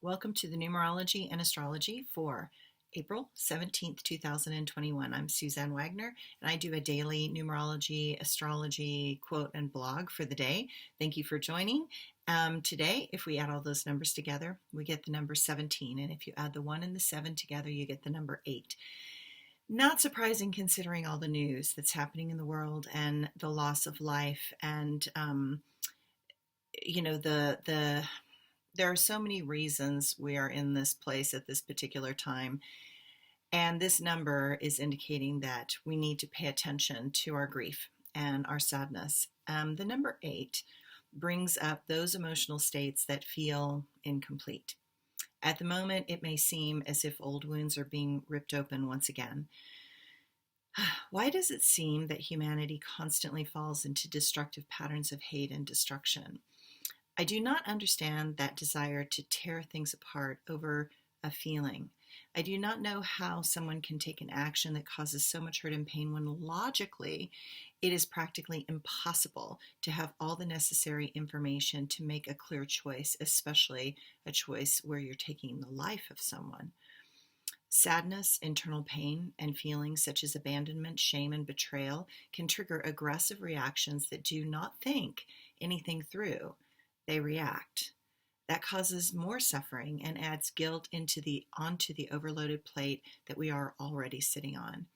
Welcome to the Numerology and Astrology for April 17th, 2021. I'm Suzanne Wagner, and I do a daily numerology, astrology quote and blog for the day. Thank you for joining. Today, if we add all those numbers together, we get the number 17. And if you add the 1 and the 7 together, you get the number 8. Not surprising considering all the news that's happening in the world and the loss of life and the there are so many reasons we are in this place at this particular time. And this number is indicating that we need to pay attention to our grief and our sadness. The number 8 brings up those emotional states that feel incomplete. At the moment, it may seem as if old wounds are being ripped open once again. Why does it seem that humanity constantly falls into destructive patterns of hate and destruction? I do not understand that desire to tear things apart over a feeling. I do not know how someone can take an action that causes so much hurt and pain when logically it is practically impossible to have all the necessary information to make a clear choice, especially a choice where you're taking the life of someone. Sadness, internal pain, and feelings such as abandonment, shame, and betrayal can trigger aggressive reactions that do not think anything through. They react. That causes more suffering and adds guilt onto the overloaded plate that we are already sitting on.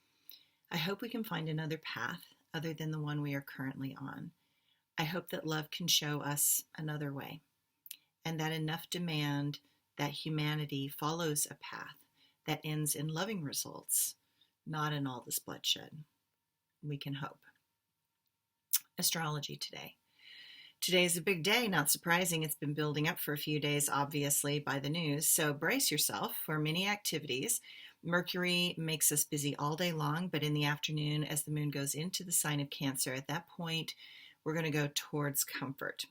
I hope we can find another path other than the one we are currently on. I hope that love can show us another way, and that enough demand that humanity follows a path that ends in loving results, not in all this bloodshed. We can hope. Astrology today. Today is a big day, not surprising. It's been building up for a few days, obviously, by the news. So brace yourself for many activities. Mercury makes us busy all day long, but in the afternoon, as the moon goes into the sign of Cancer, at that point, we're going to go towards comfort.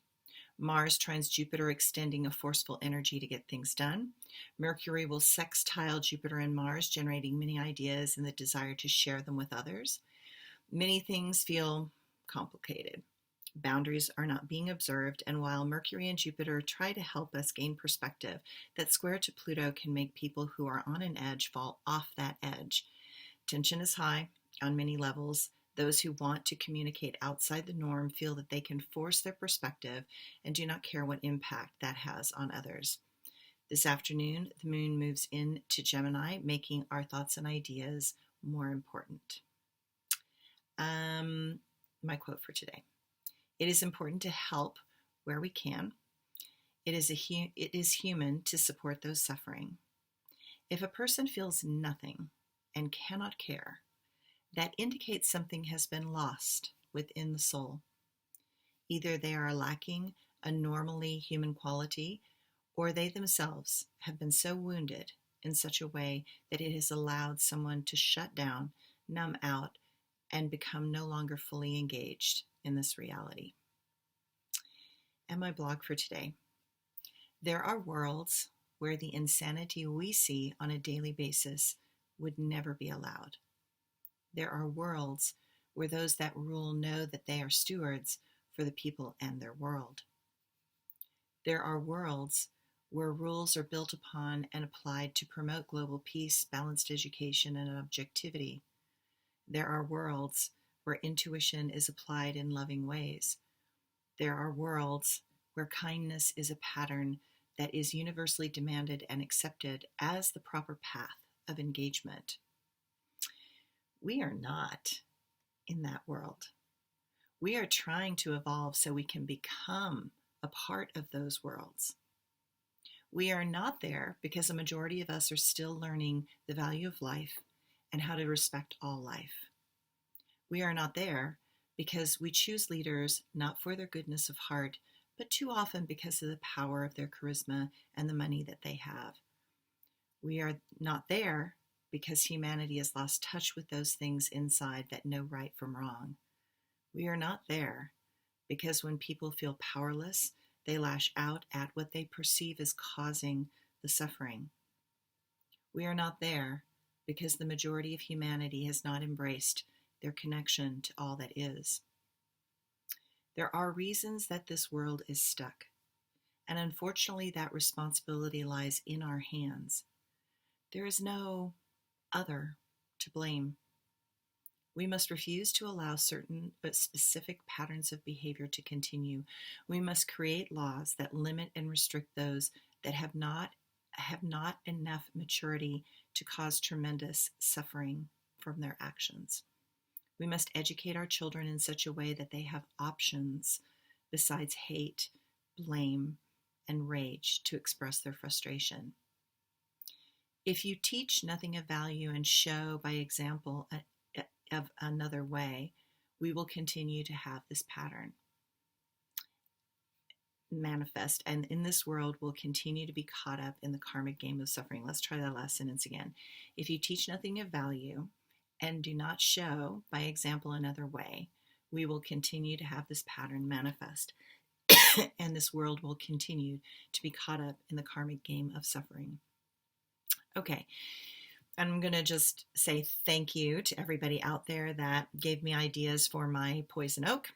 Mars trines Jupiter, extending a forceful energy to get things done. Mercury will sextile Jupiter and Mars, generating many ideas and the desire to share them with others. Many things feel complicated. Boundaries are not being observed, and while Mercury and Jupiter try to help us gain perspective, that square to Pluto can make people who are on an edge fall off that edge. Tension is high on many levels. Those who want to communicate outside the norm feel that they can force their perspective and do not care what impact that has on others. This afternoon, the moon moves into Gemini, making our thoughts and ideas more important. My quote for today. It is important to help where we can. It is human to support those suffering. If a person feels nothing and cannot care, that indicates something has been lost within the soul. Either they are lacking a normally human quality, or they themselves have been so wounded in such a way that it has allowed someone to shut down, numb out, and become no longer fully engaged in this reality. And my blog for today. There are worlds where the insanity we see on a daily basis would never be allowed. There are worlds where those that rule know that they are stewards for the people and their world. There are worlds where rules are built upon and applied to promote global peace, balanced education, and objectivity. There are worlds where intuition is applied in loving ways. There are worlds where kindness is a pattern that is universally demanded and accepted as the proper path of engagement. We are not in that world. We are trying to evolve so we can become a part of those worlds. We are not there because a majority of us are still learning the value of life and how to respect all life. We are not there because we choose leaders not for their goodness of heart, but too often because of the power of their charisma and the money that they have. We are not there because humanity has lost touch with those things inside that know right from wrong. We are not there because when people feel powerless, they lash out at what they perceive as causing the suffering. We are not there because the majority of humanity has not embraced their connection to all that is. There are reasons that this world is stuck, And unfortunately, that responsibility lies in our hands. There is no other to blame. We must refuse to allow certain but specific patterns of behavior to continue. We must create laws that limit and restrict those that have not enough maturity to cause tremendous suffering from their actions. We must educate our children in such a way that they have options besides hate, blame, and rage to express their frustration. If you teach nothing of value and show by example of another way, we will continue to have this pattern manifest, and in this world will continue to be caught up in the karmic game of suffering. Let's try that last sentence again. If you teach nothing of value and do not show by example another way, we will continue to have this pattern manifest, and this world will continue to be caught up in the karmic game of suffering. Okay, I'm going to just say thank you to everybody out there that gave me ideas for my poison oak.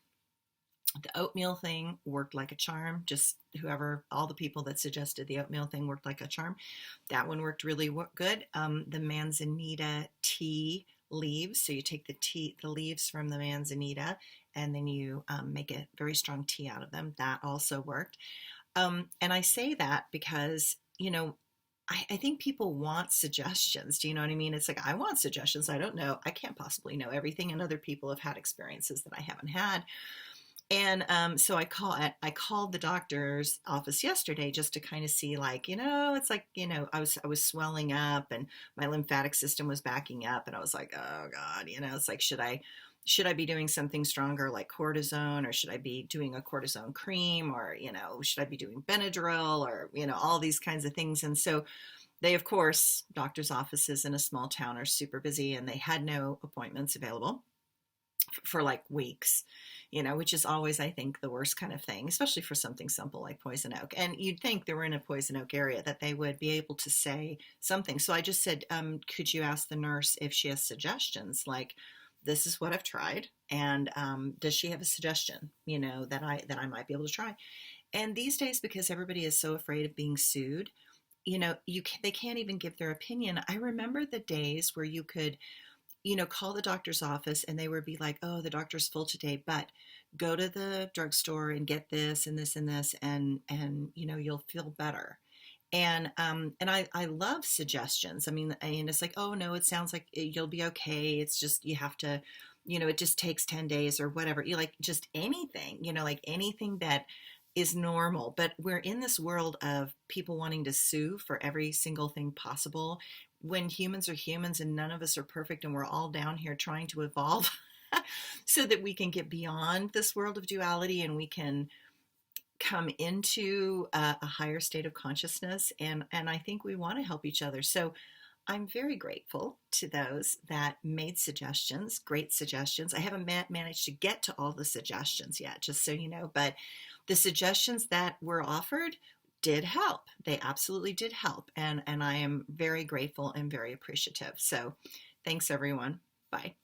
The oatmeal thing worked like a charm. Just all the people that suggested the oatmeal thing worked like a charm. That one worked really good. The manzanita tea leaves. So you take the leaves from the manzanita, and then you make a very strong tea out of them. That also worked. And I say that because, I think people want suggestions. Do you know what I mean? It's like, I want suggestions. I don't know. I can't possibly know everything. And other people have had experiences that I haven't had. And so I called the doctor's office yesterday just to kind of see, like, it's like, I was swelling up and my lymphatic system was backing up, and I was like, oh God, it's like, should I be doing something stronger like cortisone, or should I be doing a cortisone cream, or, should I be doing Benadryl, or, all these kinds of things. And so they, of course, doctor's offices in a small town are super busy, and they had no appointments available for like weeks, which is always, I think, the worst kind of thing, especially for something simple like poison oak. And you'd think they were in a poison oak area that they would be able to say something. So I just said, could you ask the nurse if she has suggestions? Like, this is what I've tried, and does she have a suggestion, that I might be able to try? And these days, because everybody is so afraid of being sued, they can't even give their opinion. I remember the days where you could call the doctor's office and they would be like, oh, the doctor's full today, but go to the drugstore and get this and this and this, and you'll feel better. And I love suggestions. I mean, and it's like, oh no, it sounds like you'll be okay. It's just, you have to, it just takes 10 days or whatever. You like just anything, like anything that is normal. But we're in this world of people wanting to sue for every single thing possible, when humans are humans and none of us are perfect, and we're all down here trying to evolve so that we can get beyond this world of duality and we can come into a higher state of consciousness. And I think we want to help each other. So I'm very grateful to those that made suggestions, great suggestions. I haven't managed to get to all the suggestions yet, just so you know, but the suggestions that were offered did help. They absolutely did help. And I am very grateful and very appreciative. So thanks, everyone. Bye.